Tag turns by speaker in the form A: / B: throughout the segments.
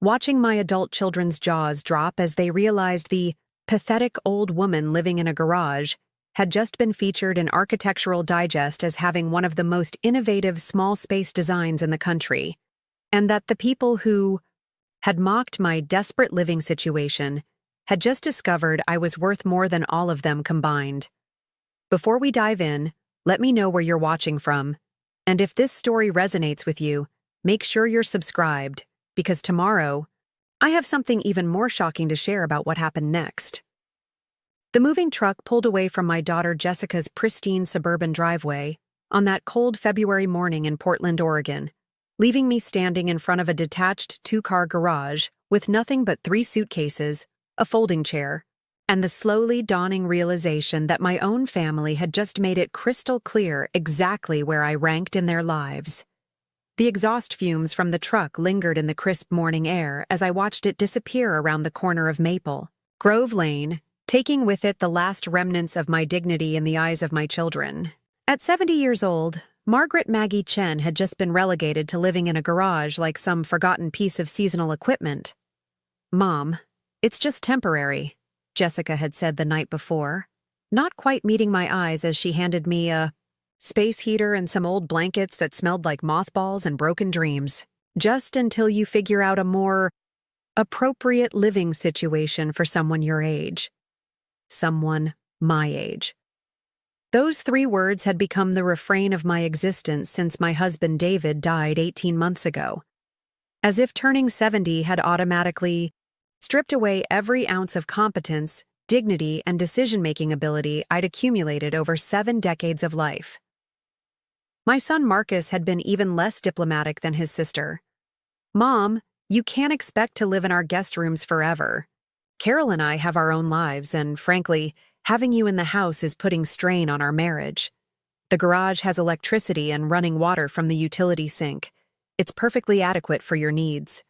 A: watching my adult children's jaws drop as they realized the pathetic old woman living in a garage had just been featured in Architectural Digest as having one of the most innovative small space designs in the country, and that the people who had mocked my desperate living situation had just discovered I was worth more than all of them combined. Before we dive in, let me know where you're watching from, and if this story resonates with you, make sure you're subscribed, because tomorrow, I have something even more shocking to share about what happened next. The moving truck pulled away from my daughter Jessica's pristine suburban driveway on that cold February morning in Portland, Oregon, leaving me standing in front of a detached two-car garage with nothing but 3 suitcases, a folding chair, and the slowly dawning realization that my own family had just made it crystal clear exactly where I ranked in their lives. The exhaust fumes from the truck lingered in the crisp morning air as I watched it disappear around the corner of Maple, Grove Lane, taking with it the last remnants of my dignity in the eyes of my children. At 70 years old, Margaret Maggie Chen had just been relegated to living in a garage like some forgotten piece of seasonal equipment. "Mom, it's just temporary," Jessica had said the night before, not quite meeting my eyes as she handed me a space heater and some old blankets that smelled like mothballs and broken dreams. "Just until you figure out a more appropriate living situation for someone your age." Someone my age. Those 3 words had become the refrain of my existence since my husband David died 18 months ago. As if turning 70 had automatically stripped away every ounce of competence, dignity, and decision-making ability I'd accumulated over 7 decades of life. My son Marcus had been even less diplomatic than his sister. "Mom, you can't expect to live in our guest rooms forever. Carol and I have our own lives, and frankly, having you in the house is putting strain on our marriage. The garage has electricity and running water from the utility sink. It's perfectly adequate for your needs."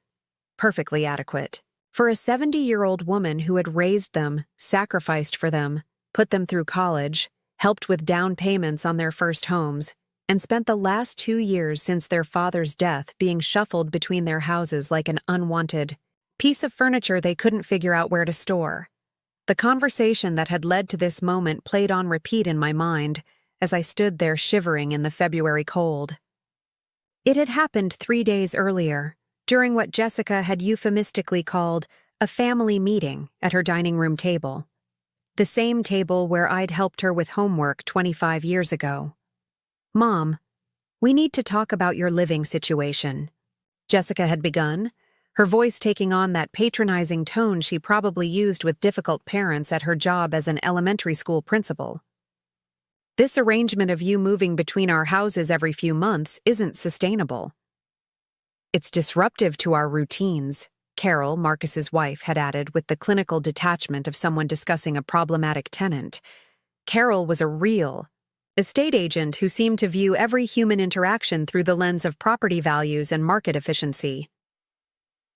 A: Perfectly adequate. For a 70-year-old woman who had raised them, sacrificed for them, put them through college, helped with down payments on their first homes, and spent the last 2 years since their father's death being shuffled between their houses like an unwanted piece of furniture they couldn't figure out where to store. The conversation that had led to this moment played on repeat in my mind as I stood there shivering in the February cold. It had happened 3 days earlier, during what Jessica had euphemistically called a family meeting at her dining room table. The same table where I'd helped her with homework 25 years ago. "Mom, we need to talk about your living situation," Jessica had begun, her voice taking on that patronizing tone she probably used with difficult parents at her job as an elementary school principal. "This arrangement of you moving between our houses every few months isn't sustainable. It's disruptive to our routines," Carol, Marcus's wife, had added with the clinical detachment of someone discussing a problematic tenant. Carol was a real estate agent who seemed to view every human interaction through the lens of property values and market efficiency.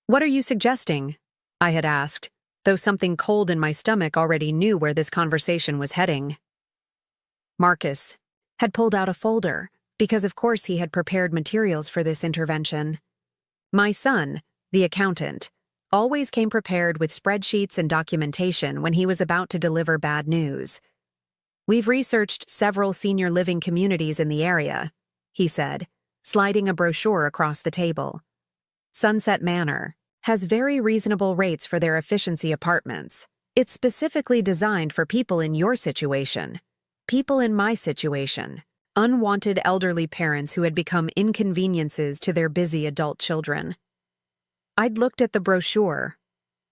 A: "What are you suggesting?" I had asked, though something cold in my stomach already knew where this conversation was heading. Marcus had pulled out a folder, because of course he had prepared materials for this intervention. My son, the accountant, always came prepared with spreadsheets and documentation when he was about to deliver bad news. "We've researched several senior living communities in the area," he said, sliding a brochure across the table. "Sunset Manor has very reasonable rates for their efficiency apartments. It's specifically designed for people in your situation. People in my situation. Unwanted elderly parents who had become inconveniences to their busy adult children." I'd looked at the brochure,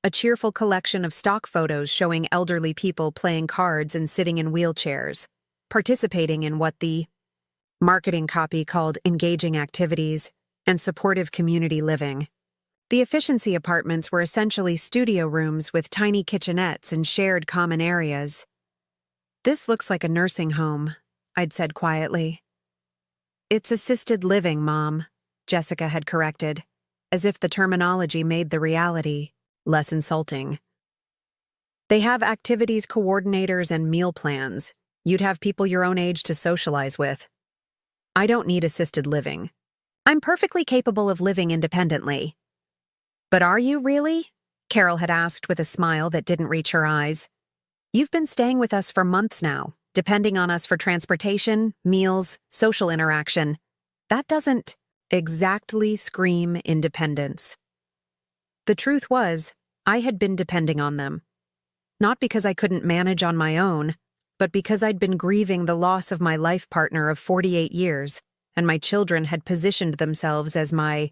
A: a cheerful collection of stock photos showing elderly people playing cards and sitting in wheelchairs, participating in what the marketing copy called engaging activities and supportive community living. The efficiency apartments were essentially studio rooms with tiny kitchenettes and shared common areas. "This looks like a nursing home," I'd said quietly. "It's assisted living, Mom," Jessica had corrected, as if the terminology made the reality less insulting. "They have activities coordinators and meal plans. You'd have people your own age to socialize with." "I don't need assisted living. I'm perfectly capable of living independently." But are you really? Carol had asked with a smile that didn't reach her eyes. You've been staying with us for months now, depending on us for transportation, meals, social interaction. That doesn't exactly scream independence. The truth was, I had been depending on them. Not because I couldn't manage on my own, but because I'd been grieving the loss of my life partner of 48 years, and my children had positioned themselves as my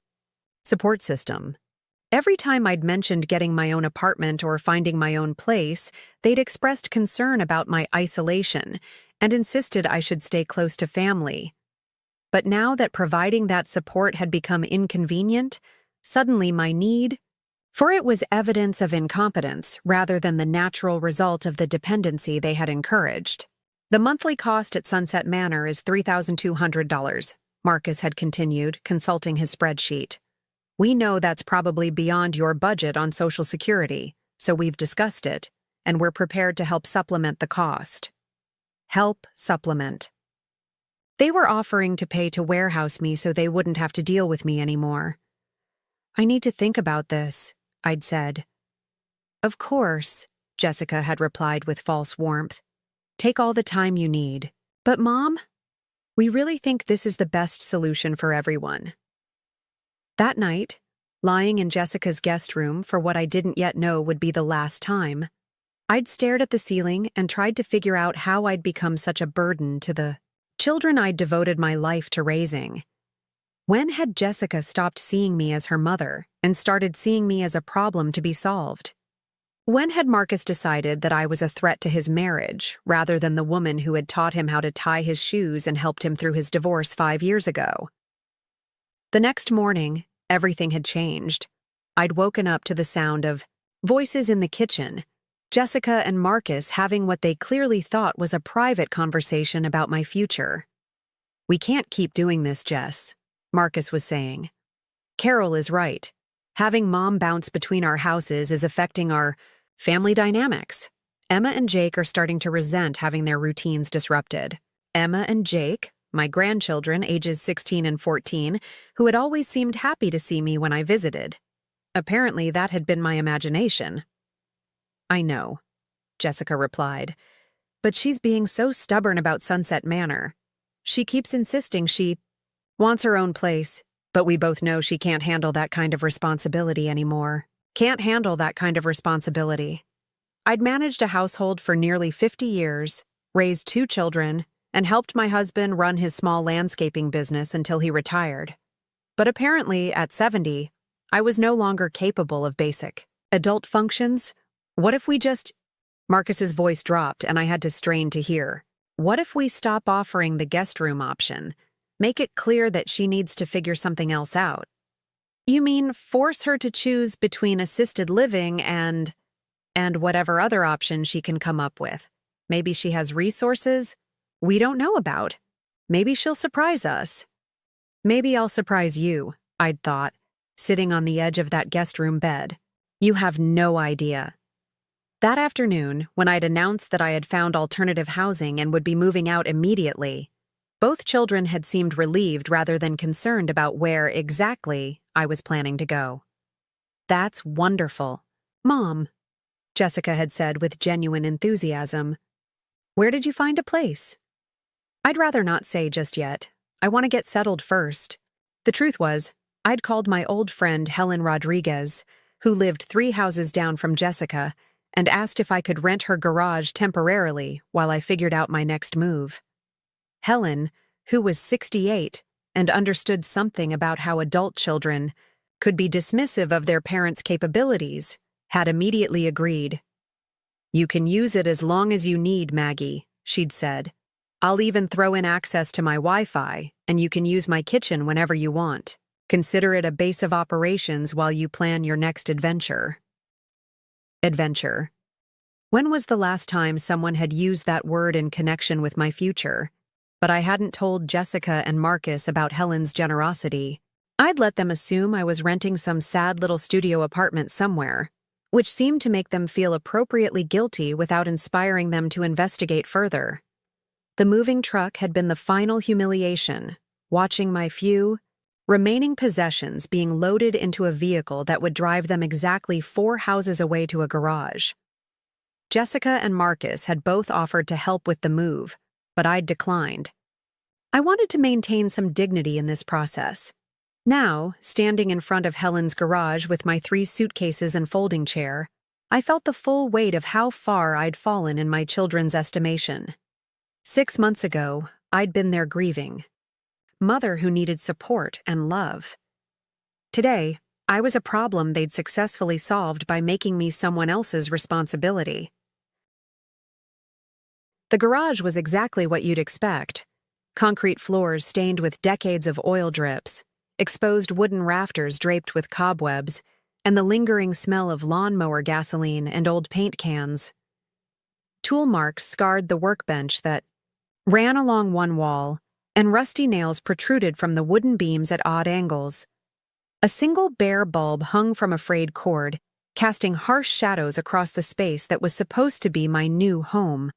A: support system. Every time I'd mentioned getting my own apartment or finding my own place, they'd expressed concern about my isolation and insisted I should stay close to family. But now that providing that support had become inconvenient, suddenly my need for it was evidence of incompetence rather than the natural result of the dependency they had encouraged. The monthly cost at Sunset Manor is $3,200, Marcus had continued, consulting his spreadsheet. We know that's probably beyond your budget on Social Security, so we've discussed it, and we're prepared to help supplement the cost. Help supplement. They were offering to pay to warehouse me so they wouldn't have to deal with me anymore. I need to think about this, I'd said. Of course, Jessica had replied with false warmth. Take all the time you need. But Mom, we really think this is the best solution for everyone. That night, lying in Jessica's guest room for what I didn't yet know would be the last time, I'd stared at the ceiling and tried to figure out how I'd become such a burden to the children I'd devoted my life to raising. When had Jessica stopped seeing me as her mother and started seeing me as a problem to be solved? When had Marcus decided that I was a threat to his marriage rather than the woman who had taught him how to tie his shoes and helped him through his divorce 5 years ago? The next morning, everything had changed. I'd woken up to the sound of voices in the kitchen, Jessica and Marcus having what they clearly thought was a private conversation about my future. We can't keep doing this, Jess, Marcus was saying. Carol is right. Having Mom bounce between our houses is affecting our family dynamics. Emma and Jake are starting to resent having their routines disrupted. Emma and Jake, my grandchildren, ages 16 and 14, who had always seemed happy to see me when I visited. Apparently, that had been my imagination. I know, Jessica replied, but she's being so stubborn about Sunset Manor. She keeps insisting she wants her own place, but we both know she can't handle that kind of responsibility anymore. Can't handle that kind of responsibility. I'd managed a household for nearly 50 years, raised 2 children, and helped my husband run his small landscaping business until he retired. But apparently, at 70, I was no longer capable of basic adult functions. What if we just— Marcus's voice dropped and I had to strain to hear. What if we stop offering the guest room option? Make it clear that she needs to figure something else out. You mean force her to choose between assisted living and whatever other option she can come up with? Maybe she has resources we don't know about. Maybe she'll surprise us. Maybe I'll surprise you, I'd thought, sitting on the edge of that guest room bed. You have no idea. That afternoon, when I'd announced that I had found alternative housing and would be moving out immediately, both children had seemed relieved rather than concerned about where exactly I was planning to go. That's wonderful. Mom, Jessica had said with genuine enthusiasm. Where did you find a place? I'd rather not say just yet. I want to get settled first. The truth was, I'd called my old friend Helen Rodriguez, who lived 3 houses down from Jessica, and asked if I could rent her garage temporarily while I figured out my next move. Helen, who was 68 and understood something about how adult children could be dismissive of their parents' capabilities, had immediately agreed. You can use it as long as you need, Maggie, she'd said. I'll even throw in access to my Wi-Fi, and you can use my kitchen whenever you want. Consider it a base of operations while you plan your next adventure. Adventure. When was the last time someone had used that word in connection with my future? But I hadn't told Jessica and Marcus about Helen's generosity. I'd let them assume I was renting some sad little studio apartment somewhere, which seemed to make them feel appropriately guilty without inspiring them to investigate further. The moving truck had been the final humiliation, watching my few, remaining possessions being loaded into a vehicle that would drive them exactly 4 houses away to a garage. Jessica and Marcus had both offered to help with the move, but I'd declined. I wanted to maintain some dignity in this process. Now, standing in front of Helen's garage with my 3 suitcases and folding chair, I felt the full weight of how far I'd fallen in my children's estimation. 6 months ago, I'd been there grieving. Mother who needed support and love. Today, I was a problem they'd successfully solved by making me someone else's responsibility. The garage was exactly what you'd expect. Concrete floors stained with decades of oil drips, exposed wooden rafters draped with cobwebs, and the lingering smell of lawnmower gasoline and old paint cans. Tool marks scarred the workbench that ran along one wall, and rusty nails protruded from the wooden beams at odd angles. A single bare bulb hung from a frayed cord, casting harsh shadows across the space that was supposed to be my new home.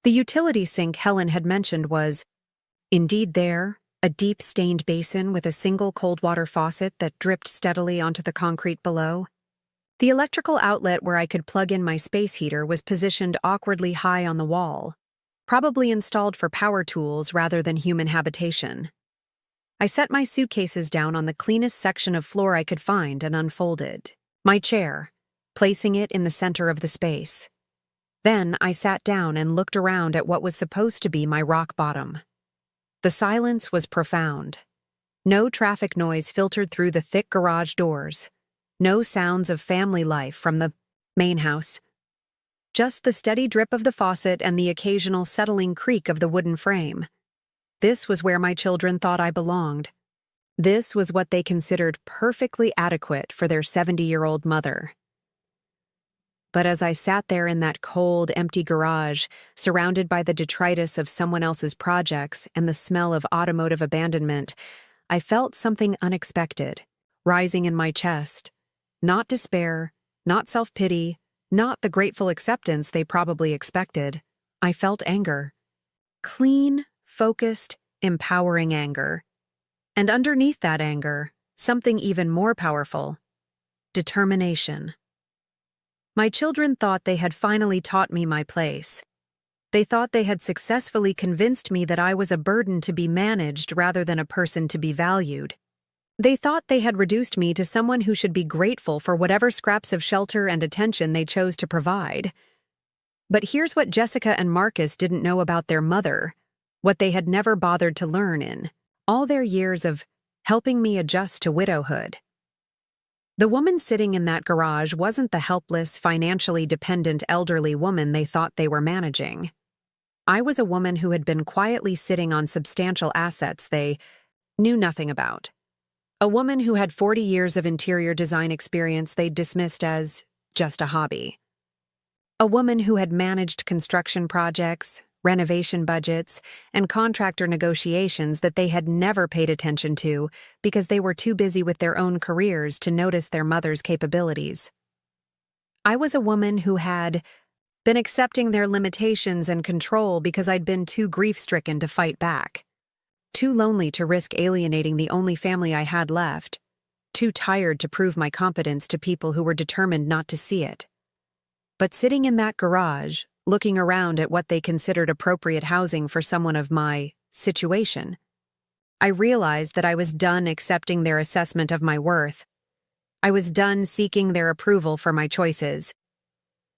A: The utility sink Helen had mentioned was, indeed there, a deep stained basin with a single cold water faucet that dripped steadily onto the concrete below. The electrical outlet where I could plug in my space heater was positioned awkwardly high on the wall, probably installed for power tools rather than human habitation. I set my suitcases down on the cleanest section of floor I could find and unfolded my chair, placing it in the center of the space. Then I sat down and looked around at what was supposed to be my rock bottom. The silence was profound. No traffic noise filtered through the thick garage doors. No sounds of family life from the main house. Just the steady drip of the faucet and the occasional settling creak of the wooden frame. This was where my children thought I belonged. This was what they considered perfectly adequate for their 70-year-old mother. But as I sat there in that cold, empty garage, surrounded by the detritus of someone else's projects and the smell of automotive abandonment, I felt something unexpected, rising in my chest. Not despair, not self-pity, not the grateful acceptance they probably expected. I felt anger. Clean, focused, empowering anger. And underneath that anger, something even more powerful. Determination. My children thought they had finally taught me my place. They thought they had successfully convinced me that I was a burden to be managed rather than a person to be valued. They thought they had reduced me to someone who should be grateful for whatever scraps of shelter and attention they chose to provide. But here's what Jessica and Marcus didn't know about their mother, what they had never bothered to learn in all their years of helping me adjust to widowhood. The woman sitting in that garage wasn't the helpless, financially dependent elderly woman they thought they were managing. I was a woman who had been quietly sitting on substantial assets they knew nothing about. A woman who had 40 years of interior design experience they'd dismissed as just a hobby. A woman who had managed construction projects, renovation budgets, and contractor negotiations that they had never paid attention to because they were too busy with their own careers to notice their mother's capabilities. I was a woman who had been accepting their limitations and control because I'd been too grief-stricken to fight back, too lonely to risk alienating the only family I had left, too tired to prove my competence to people who were determined not to see it. But sitting in that garage, looking around at what they considered appropriate housing for someone of my situation, I realized that I was done accepting their assessment of my worth. I was done seeking their approval for my choices.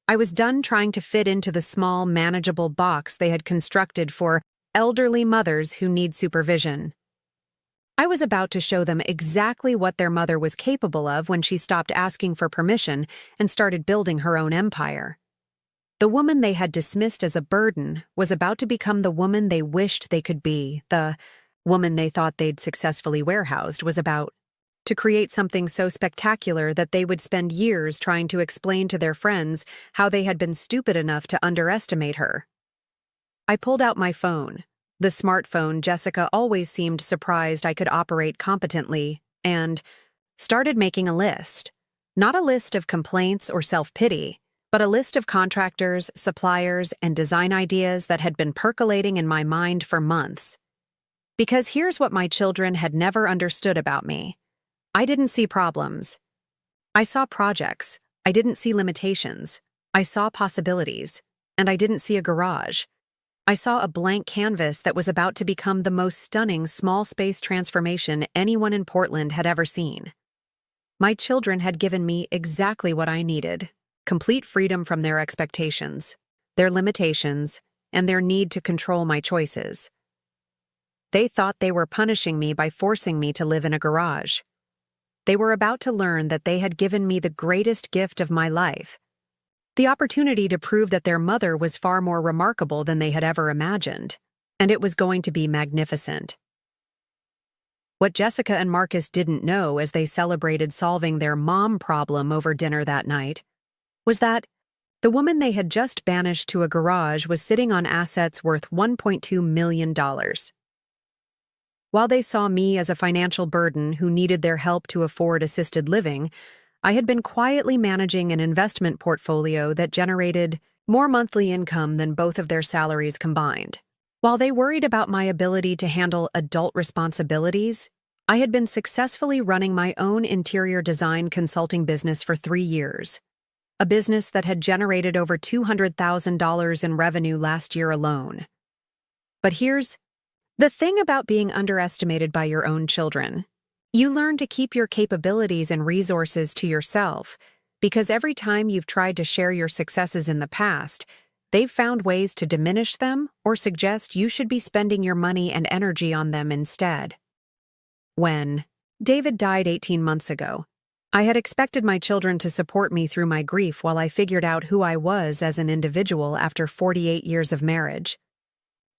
A: I was done trying to fit into the small, manageable box they had constructed for elderly mothers who need supervision. I was about to show them exactly what their mother was capable of when she stopped asking for permission and started building her own empire. The woman they had dismissed as a burden was about to become the woman they wished they could be. The woman they thought they'd successfully warehoused was about to create something so spectacular that they would spend years trying to explain to their friends how they had been stupid enough to underestimate her. I pulled out my phone, the smartphone Jessica always seemed surprised I could operate competently, and started making a list. Not a list of complaints or self-pity, but a list of contractors, suppliers, and design ideas that had been percolating in my mind for months. Because here's what my children had never understood about me. I didn't see problems. I saw projects. I didn't see limitations. I saw possibilities. And I didn't see a garage. I saw a blank canvas that was about to become the most stunning small space transformation anyone in Portland had ever seen. My children had given me exactly what I needed: complete freedom from their expectations, their limitations, and their need to control my choices. They thought they were punishing me by forcing me to live in a garage. They were about to learn that they had given me the greatest gift of my life, the opportunity to prove that their mother was far more remarkable than they had ever imagined, and it was going to be magnificent. What Jessica and Marcus didn't know as they celebrated solving their mom problem over dinner that night was that the woman they had just banished to a garage was sitting on assets worth $1.2 million. While they saw me as a financial burden who needed their help to afford assisted living, I had been quietly managing an investment portfolio that generated more monthly income than both of their salaries combined. While they worried about my ability to handle adult responsibilities, I had been successfully running my own interior design consulting business for 3 years, a business that had generated over $200,000 in revenue last year alone. But here's the thing about being underestimated by your own children. You learn to keep your capabilities and resources to yourself, because every time you've tried to share your successes in the past, they've found ways to diminish them or suggest you should be spending your money and energy on them instead. When David died 18 months ago, I had expected my children to support me through my grief while I figured out who I was as an individual after 48 years of marriage.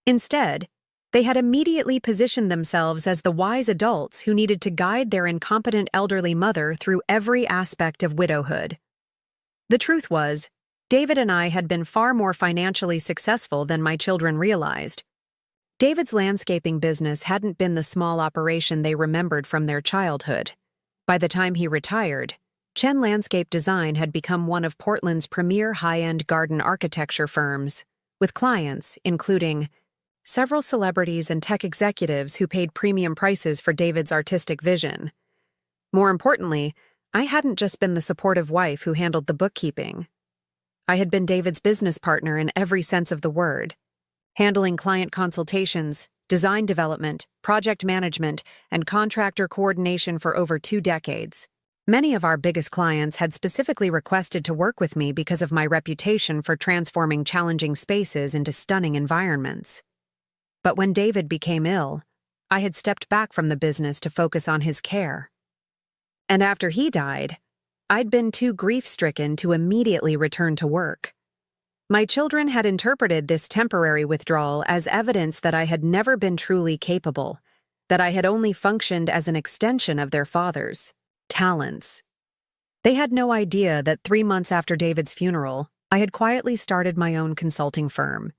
A: Instead, they had immediately positioned themselves as the wise adults who needed to guide their incompetent elderly mother through every aspect of widowhood. The truth was, David and I had been far more financially successful than my children realized. David's landscaping business hadn't been the small operation they remembered from their childhood. By the time he retired, Chen Landscape Design had become one of Portland's premier high-end garden architecture firms, with clients including several celebrities and tech executives who paid premium prices for David's artistic vision. More importantly, I hadn't just been the supportive wife who handled the bookkeeping. I had been David's business partner in every sense of the word, handling client consultations, design development, project management, and contractor coordination for over 2 decades. Many of our biggest clients had specifically requested to work with me because of my reputation for transforming challenging spaces into stunning environments. But when David became ill, I had stepped back from the business to focus on his care. And after he died, I'd been too grief-stricken to immediately return to work. My children had interpreted this temporary withdrawal as evidence that I had never been truly capable, that I had only functioned as an extension of their father's talents. They had no idea that 3 months after David's funeral, I had quietly started my own consulting firm.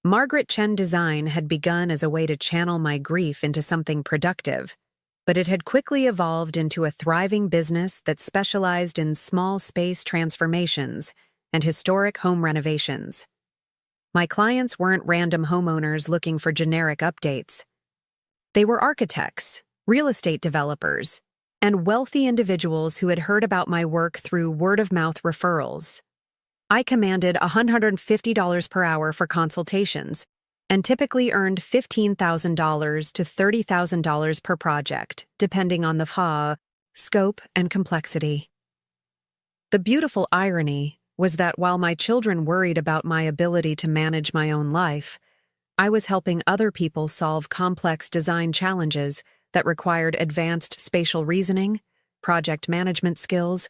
A: Margaret Chen Design had begun as a way to channel my grief into something productive, but it had quickly evolved into a thriving business that specialized in small space transformations and historic home renovations. My clients weren't random homeowners looking for generic updates. They were architects, real estate developers, and wealthy individuals who had heard about my work through word-of-mouth referrals. I commanded $150 per hour for consultations and typically earned $15,000 to $30,000 per project, depending on the scope and complexity. The beautiful irony was that while my children worried about my ability to manage my own life, I was helping other people solve complex design challenges that required advanced spatial reasoning, project management skills,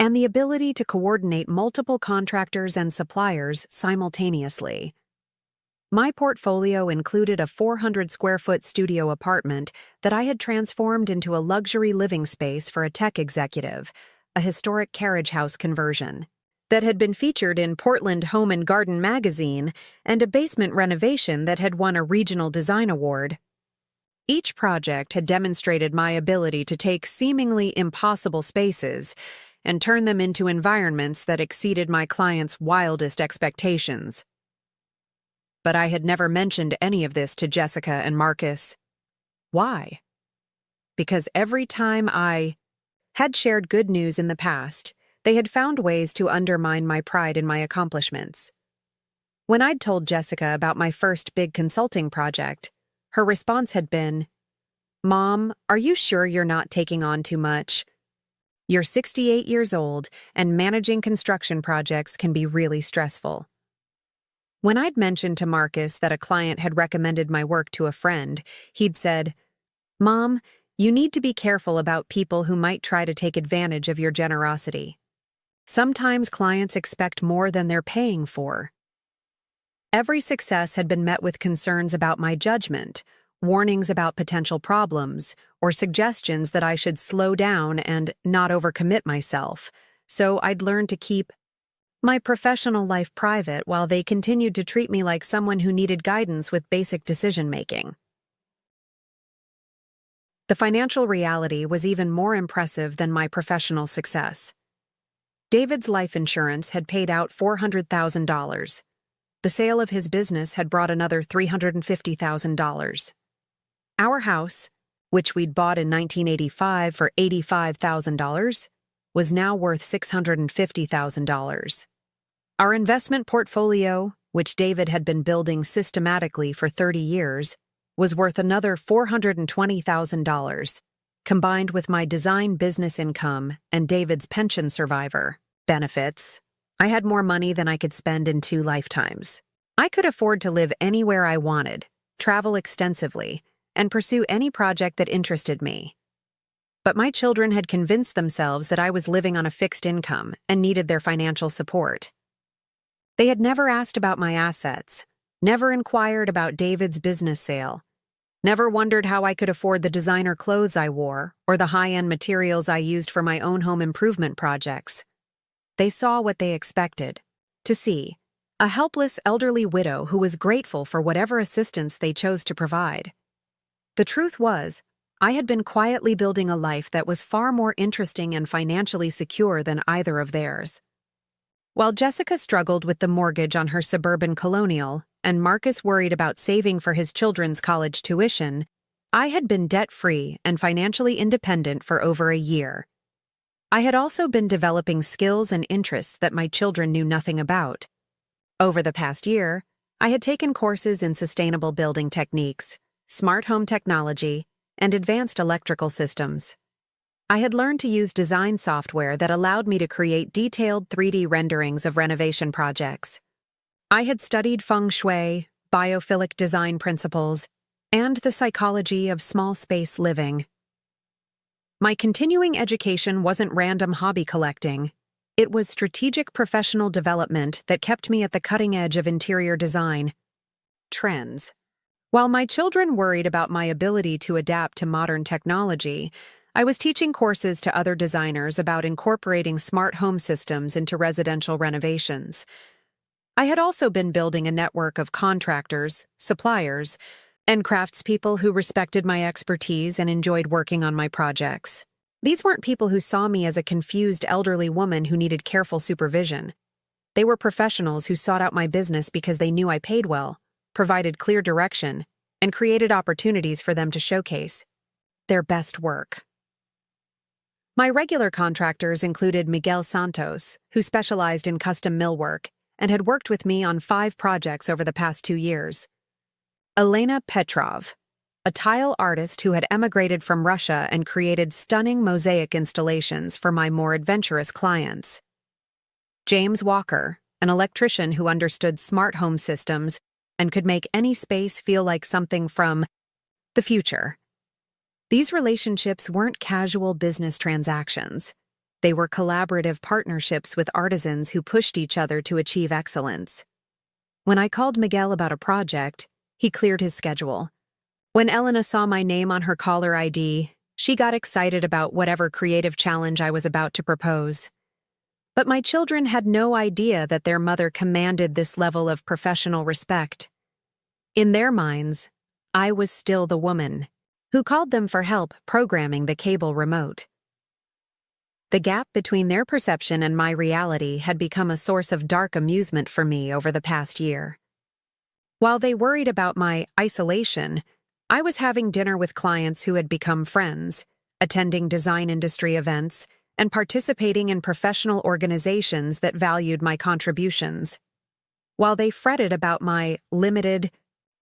A: and the ability to coordinate multiple contractors and suppliers simultaneously. My portfolio included a 400-square-foot studio apartment that I had transformed into a luxury living space for a tech executive, a historic carriage house conversion that had been featured in Portland Home and Garden magazine, and a basement renovation that had won a regional design award. Each project had demonstrated my ability to take seemingly impossible spaces and turn them into environments that exceeded my clients' wildest expectations. But I had never mentioned any of this to Jessica and Marcus. Why? Because every time I had shared good news in the past, they had found ways to undermine my pride in my accomplishments. When I'd told Jessica about my first big consulting project, her response had been, "Mom, are you sure you're not taking on too much? You're 68 years old, and managing construction projects can be really stressful." When I'd mentioned to Marcus that a client had recommended my work to a friend, he'd said, "Mom, you need to be careful about people who might try to take advantage of your generosity. Sometimes clients expect more than they're paying for." Every success had been met with concerns about my judgment, warnings about potential problems, or suggestions that I should slow down and not overcommit myself, so I'd learned to keep my professional life private while they continued to treat me like someone who needed guidance with basic decision-making. The financial reality was even more impressive than my professional success. David's life insurance had paid out $400,000. The sale of his business had brought another $350,000. Our house, which we'd bought in 1985 for $85,000, was now worth $650,000. Our investment portfolio, which David had been building systematically for 30 years, was worth another $420,000, combined with my design business income and David's pension survivor benefits. I had more money than I could spend in 2 lifetimes. I could afford to live anywhere I wanted, travel extensively, and pursue any project that interested me. But my children had convinced themselves that I was living on a fixed income and needed their financial support. They had never asked about my assets, never inquired about David's business sale, never wondered how I could afford the designer clothes I wore or the high-end materials I used for my own home improvement projects. They saw what they expected to see, a helpless elderly widow who was grateful for whatever assistance they chose to provide. The truth was, I had been quietly building a life that was far more interesting and financially secure than either of theirs. While Jessica struggled with the mortgage on her suburban colonial and Marcus worried about saving for his children's college tuition, I had been debt-free and financially independent for over a year. I had also been developing skills and interests that my children knew nothing about. Over the past year, I had taken courses in sustainable building techniques, smart home technology, and advanced electrical systems. I had learned to use design software that allowed me to create detailed 3D renderings of renovation projects. I had studied feng shui, biophilic design principles, and the psychology of small space living. My continuing education wasn't random hobby collecting. It was strategic professional development that kept me at the cutting edge of interior design trends. While my children worried about my ability to adapt to modern technology, I was teaching courses to other designers about incorporating smart home systems into residential renovations. I had also been building a network of contractors, suppliers, and craftspeople who respected my expertise and enjoyed working on my projects. These weren't people who saw me as a confused elderly woman who needed careful supervision. They were professionals who sought out my business because they knew I paid well, provided clear direction, and created opportunities for them to showcase their best work. My regular contractors included Miguel Santos, who specialized in custom millwork and had worked with me on 5 projects over the past 2 years. Elena Petrov, a tile artist who had emigrated from Russia and created stunning mosaic installations for my more adventurous clients. James Walker, an electrician who understood smart home systems and could make any space feel like something from the future. These relationships weren't casual business transactions. They were collaborative partnerships with artisans who pushed each other to achieve excellence. When I called Miguel about a project, he cleared his schedule. When Elena saw my name on her caller ID, she got excited about whatever creative challenge I was about to propose. But my children had no idea that their mother commanded this level of professional respect. In their minds, I was still the woman who called them for help programming the cable remote. The gap between their perception and my reality had become a source of dark amusement for me over the past year. While they worried about my isolation, I was having dinner with clients who had become friends, attending design industry events, and participating in professional organizations that valued my contributions. While they fretted about my limited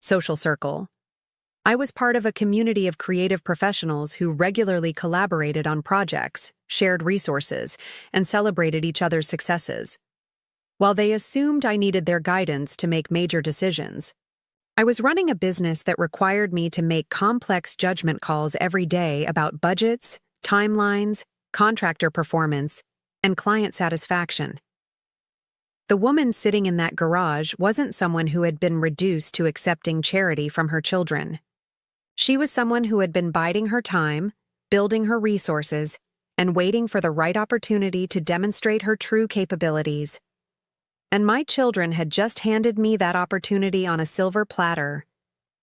A: social circle, I was part of a community of creative professionals who regularly collaborated on projects, shared resources, and celebrated each other's successes. While they assumed I needed their guidance to make major decisions, I was running a business that required me to make complex judgment calls every day about budgets, timelines, contractor performance, and client satisfaction. The woman sitting in that garage wasn't someone who had been reduced to accepting charity from her children. She was someone who had been biding her time, building her resources, and waiting for the right opportunity to demonstrate her true capabilities. And my children had just handed me that opportunity on a silver platter.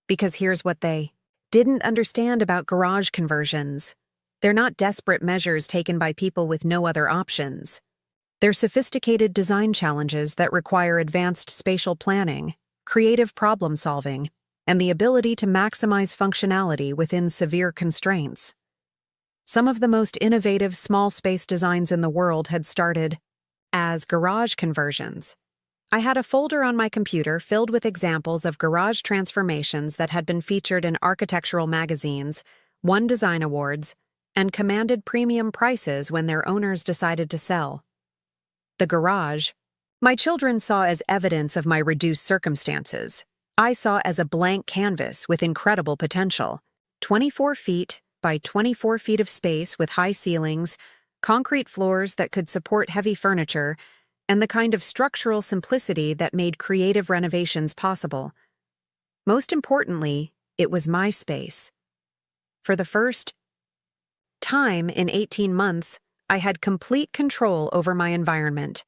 A: Because here's what they didn't understand about garage conversions. They're not desperate measures taken by people with no other options. They're sophisticated design challenges that require advanced spatial planning, creative problem solving, and the ability to maximize functionality within severe constraints. Some of the most innovative small space designs in the world had started as garage conversions. I had a folder on my computer filled with examples of garage transformations that had been featured in architectural magazines, won design awards, and commanded premium prices when their owners decided to sell. The garage, my children saw as evidence of my reduced circumstances. I saw as a blank canvas with incredible potential. 24 feet by 24 feet of space with high ceilings, concrete floors that could support heavy furniture, and the kind of structural simplicity that made creative renovations possible. Most importantly, it was my space. For the first time in 18 months, I had complete control over my environment.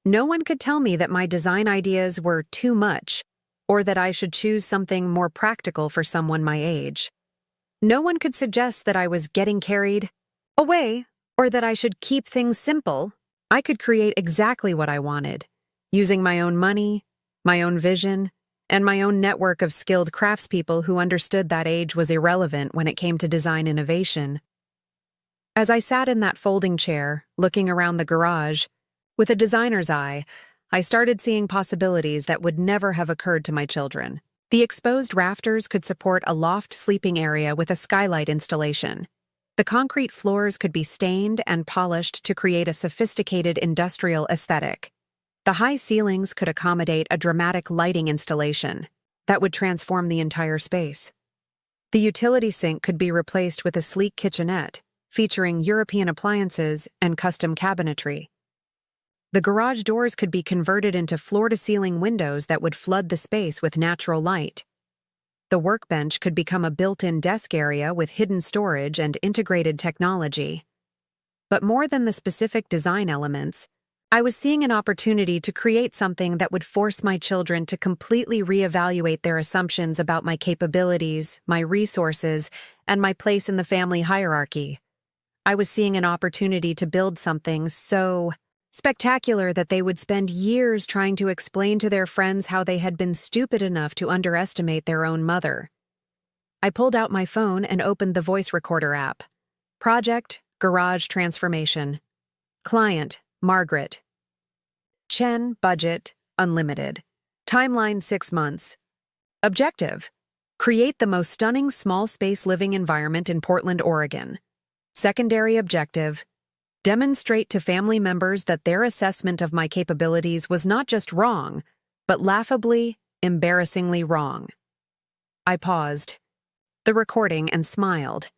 A: No one could tell me that my design ideas were too much, or that I should choose something more practical for someone my age. No one could suggest that I was getting carried away, or that I should keep things simple. I could create exactly what I wanted, using my own money, my own vision, and my own network of skilled craftspeople who understood that age was irrelevant when it came to design innovation. As I sat in that folding chair, looking around the garage, with a designer's eye, I started seeing possibilities that would never have occurred to my children. The exposed rafters could support a loft sleeping area with a skylight installation. The concrete floors could be stained and polished to create a sophisticated industrial aesthetic. The high ceilings could accommodate a dramatic lighting installation that would transform the entire space. The utility sink could be replaced with a sleek kitchenette, featuring European appliances and custom cabinetry. The garage doors could be converted into floor-to-ceiling windows that would flood the space with natural light. The workbench could become a built-in desk area with hidden storage and integrated technology. But more than the specific design elements, I was seeing an opportunity to create something that would force my children to completely reevaluate their assumptions about my capabilities, my resources, and my place in the family hierarchy. I was seeing an opportunity to build something so spectacular that they would spend years trying to explain to their friends how they had been stupid enough to underestimate their own mother. I pulled out my phone and opened the voice recorder app. Project, Garage Transformation. Client, Margaret. Chen, budget, unlimited. Timeline 6 months. Objective, create the most stunning small space living environment in Portland, Oregon. Secondary objective, demonstrate to family members that their assessment of my capabilities was not just wrong, but laughably, embarrassingly wrong. I paused the recording and smiled.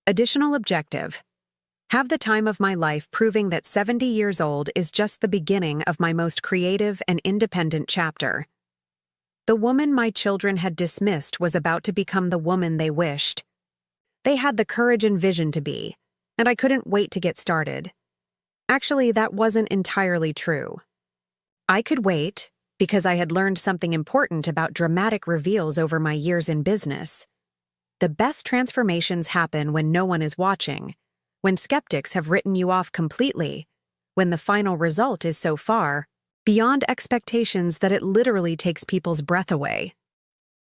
A: Additional objective, have the time of my life proving that 70 years old is just the beginning of my most creative and independent chapter. The woman my children had dismissed was about to become the woman they wished. They had the courage and vision to be, and I couldn't wait to get started. Actually, that wasn't entirely true. I could wait because I had learned something important about dramatic reveals over my years in business. The best transformations happen when no one is watching, when skeptics have written you off completely, when the final result is so far beyond expectations that it literally takes people's breath away.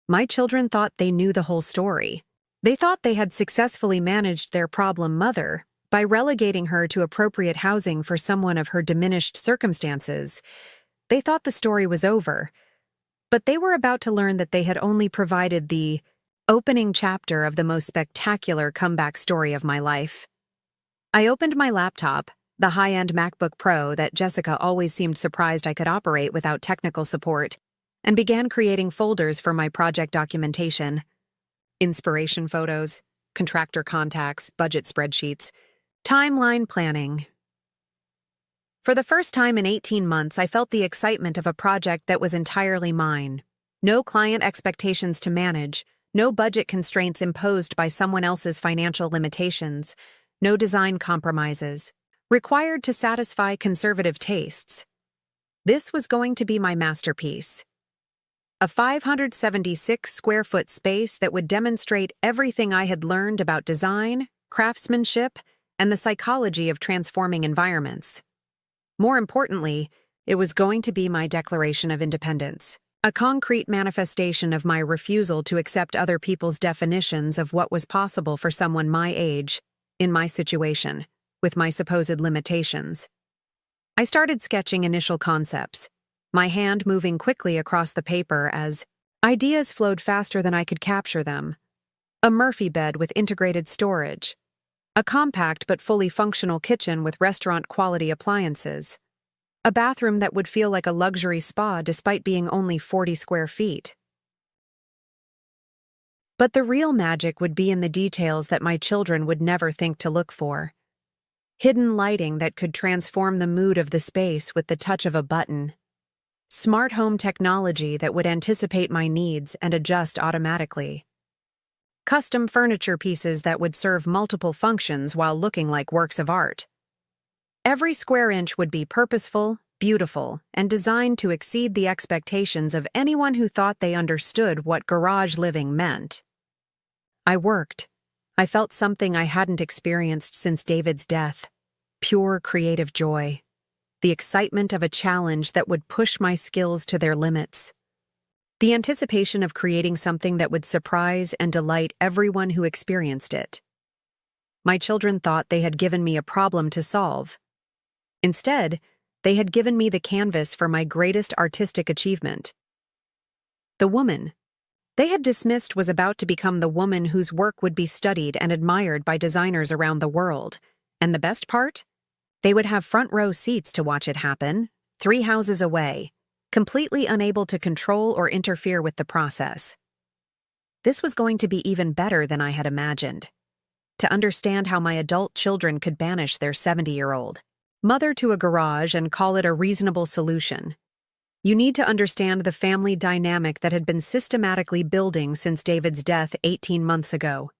A: My children thought they knew the whole story. They thought they had successfully managed their problem mother by relegating her to appropriate housing for someone of her diminished circumstances. They thought the story was over, but they were about to learn that they had only provided the opening chapter of the most spectacular comeback story of my life. I opened my laptop, the high-end MacBook Pro that Jessica always seemed surprised I could operate without technical support, and began creating folders for my project documentation. Inspiration photos, contractor contacts, budget spreadsheets, timeline planning. For the first time in 18 months, I felt the excitement of a project that was entirely mine. No client expectations to manage, no budget constraints imposed by someone else's financial limitations, no design compromises, required to satisfy conservative tastes. This was going to be my masterpiece. A 576-square-foot space that would demonstrate everything I had learned about design, craftsmanship, and the psychology of transforming environments. More importantly, it was going to be my declaration of independence, a concrete manifestation of my refusal to accept other people's definitions of what was possible for someone my age, in my situation, with my supposed limitations. I started sketching initial concepts, my hand moving quickly across the paper as ideas flowed faster than I could capture them. A Murphy bed with integrated storage. A compact but fully functional kitchen with restaurant-quality appliances. A bathroom that would feel like a luxury spa despite being only 40 square feet. But the real magic would be in the details that my children would never think to look for. Hidden lighting that could transform the mood of the space with the touch of a button. Smart home technology that would anticipate my needs and adjust automatically. Custom furniture pieces that would serve multiple functions while looking like works of art. Every square inch would be purposeful, beautiful, and designed to exceed the expectations of anyone who thought they understood what garage living meant. I worked. I felt something I hadn't experienced since David's death. Pure creative joy. The excitement of a challenge that would push my skills to their limits. The anticipation of creating something that would surprise and delight everyone who experienced it. My children thought they had given me a problem to solve. Instead, they had given me the canvas for my greatest artistic achievement. The woman they had dismissed was about to become the woman whose work would be studied and admired by designers around the world. And the best part? They would have front row seats to watch it happen, 3 houses away, completely unable to control or interfere with the process. This was going to be even better than I had imagined. To understand how my adult children could banish their 70-year-old mother to a garage and call it a reasonable solution. You need to understand the family dynamic that had been systematically building since David's death 18 months ago.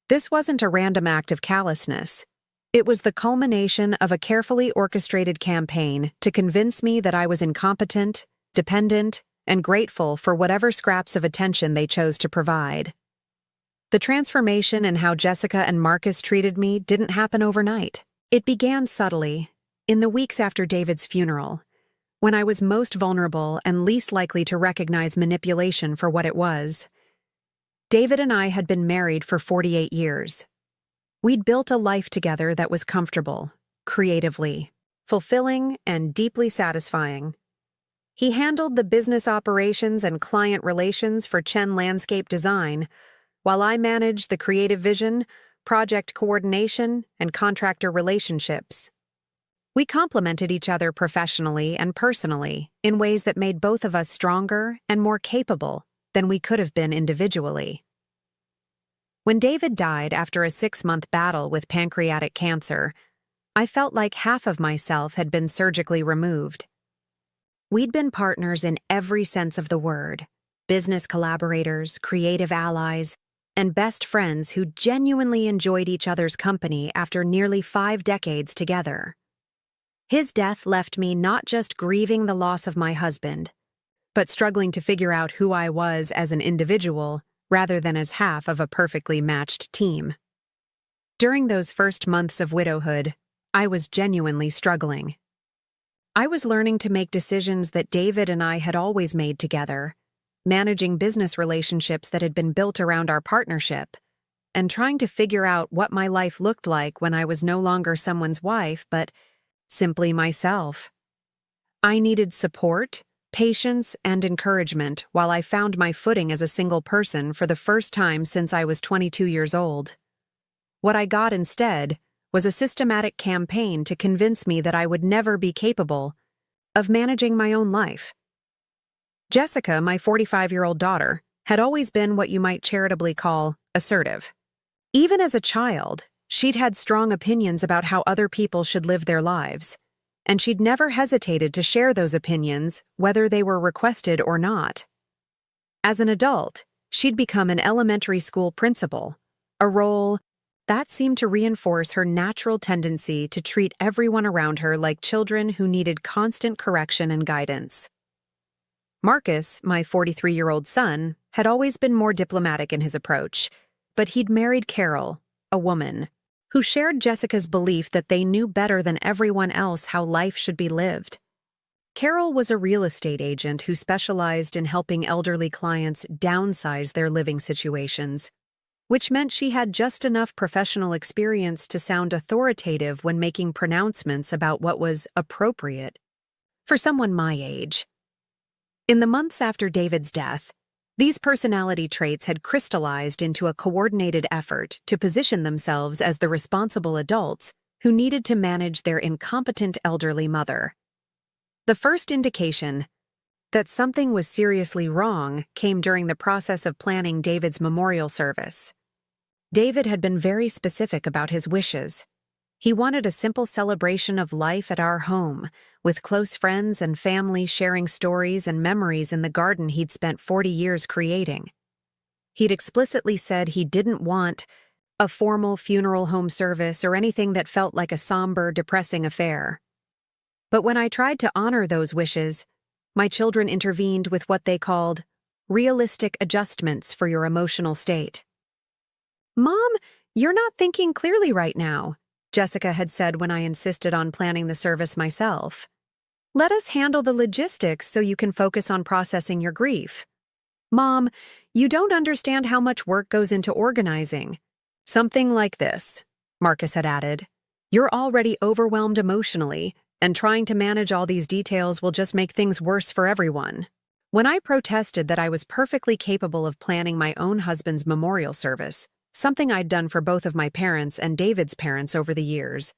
A: This wasn't a random act of callousness. It was the culmination of a carefully orchestrated campaign to convince me that I was incompetent, dependent, and grateful for whatever scraps of attention they chose to provide. The transformation in how Jessica and Marcus treated me didn't happen overnight. It began subtly, in the weeks after David's funeral, when I was most vulnerable and least likely to recognize manipulation for what it was. David and I had been married for 48 years. We'd built a life together that was comfortable, creatively, fulfilling, and deeply satisfying. He handled the business operations and client relations for Chen Landscape Design, while I managed the creative vision, project coordination, and contractor relationships. We complemented each other professionally and personally in ways that made both of us stronger and more capable than we could have been individually. When David died after a 6-month battle with pancreatic cancer, I felt like half of myself had been surgically removed. We'd been partners in every sense of the word, business collaborators, creative allies, and best friends who genuinely enjoyed each other's company after nearly 5 decades together. His death left me not just grieving the loss of my husband, but struggling to figure out who I was as an individual rather than as half of a perfectly matched team. During those first months of widowhood, I was genuinely struggling. I was learning to make decisions that David and I had always made together, managing business relationships that had been built around our partnership, and trying to figure out what my life looked like when I was no longer someone's wife, but simply myself. I needed support, patience, and encouragement while I found my footing as a single person for the first time since I was 22 years old. What I got instead was a systematic campaign to convince me that I would never be capable of managing my own life. Jessica, my 45-year-old daughter, had always been what you might charitably call assertive. Even as a child, she'd had strong opinions about how other people should live their lives, and she'd never hesitated to share those opinions, whether they were requested or not. As an adult, she'd become an elementary school principal, a role that seemed to reinforce her natural tendency to treat everyone around her like children who needed constant correction and guidance. Marcus, my 43-year-old son, had always been more diplomatic in his approach, but he'd married Carol, a woman, who shared Jessica's belief that they knew better than everyone else how life should be lived. Carol was a real estate agent who specialized in helping elderly clients downsize their living situations, which meant she had just enough professional experience to sound authoritative when making pronouncements about what was appropriate for someone my age. In the months after David's death, these personality traits had crystallized into a coordinated effort to position themselves as the responsible adults who needed to manage their incompetent elderly mother. The first indication that something was seriously wrong came during the process of planning David's memorial service. David had been very specific about his wishes. He wanted a simple celebration of life at our home, with close friends and family sharing stories and memories in the garden he'd spent 40 years creating. He'd explicitly said he didn't want a formal funeral home service or anything that felt like a somber, depressing affair. But when I tried to honor those wishes, my children intervened with what they called realistic adjustments for your emotional state. "Mom, you're not thinking clearly right now," Jessica had said when I insisted on planning the service myself. "Let us handle the logistics so you can focus on processing your grief." "Mom, you don't understand how much work goes into organizing." "Something like this," Marcus had added. "You're already overwhelmed emotionally, and trying to manage all these details will just make things worse for everyone." When I protested that I was perfectly capable of planning my own husband's memorial service, something I'd done for both of my parents and David's parents over the years,